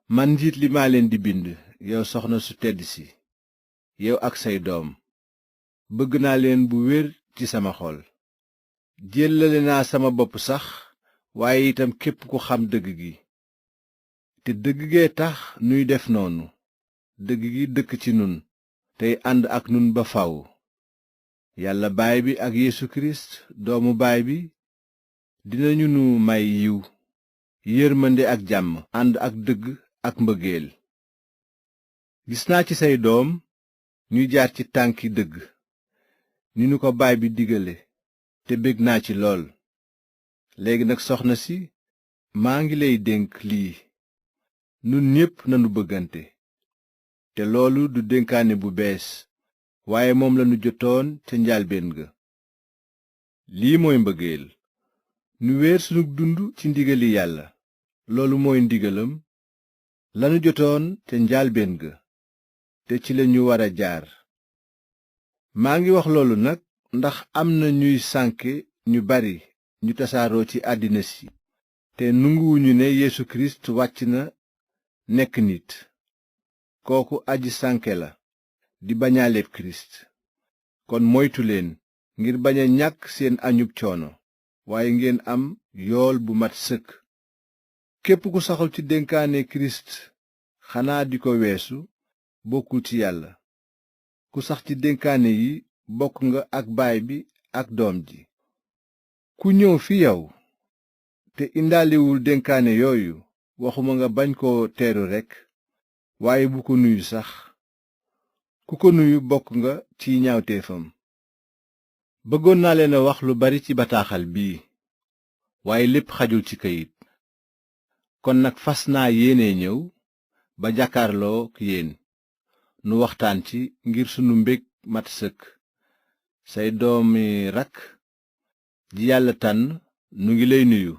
man njiit li maa leen di bind yow soxna su tedd si yow ak say doom bëgg naa leen bu wér ci sama xol jéllale naa sama bopp sax waaye itam képp ku xam dëgg gi te dëgg gee tax nuy def noonu dëgg gi dëkk ci nun tey ànd ak nun ba faw yàlla baay bi ak Yeesu Kirist doomu baay bi dinañu nu may yiw yërmande ak jàmm ànd ak dëgg ak mbëggeel gis naa ci say doom ñuy jaar ci tànki dëgg ni nu ko baay bi digale te bég naa ci lool léegi nag soxna si maa ngi lay dénk lii nun ñépp nanu bëggante te loolu du dénkaane bu bees waaye moom lanu jotoon ca njaalbéen ga lii mooy mbëggeel nu wéer sunu dund ci ndigali yàlla loolu mooy ndigalam lanu jotoon ca njaalbéen ga te ci lañu wara jaar maa ngi wax loolu nag ndax am na ñuy sànke ñu bari ñu tasaaroo ci àddina si te nunguwuñu ne Yeesu Kirist wàcc na nekk nit kooku aji sànke la di bañaaleeb Kirist kon moytu leen ngir bañ a ñàkk seen añub coono waaye ngeen am yool bu mat sëkk képp ku saxul ci dénkaane Kirist xanaa di ko weesu bokkul ci yàlla ku sax ci dénkaane yi bokk nga ak baay bi ak doom ji ku ñëw fi yow te indaalewul dénkaane yooyu waxuma nga bañ koo teeru rekk waaye bu ko nuyu sax ku ko nuyu bokk nga ci ñaawteefam bëggoon naa leen a wax lu bari ci bataaxal bii waaye lépp xajul ci kayit kon nag fas naa yéene ñëw ba jàkkaarloo ak yéen nu waxtaan ci ngir sunu mbég mat sëkk say doomi rakk ji yàlla tànn nu ngi lay nuyu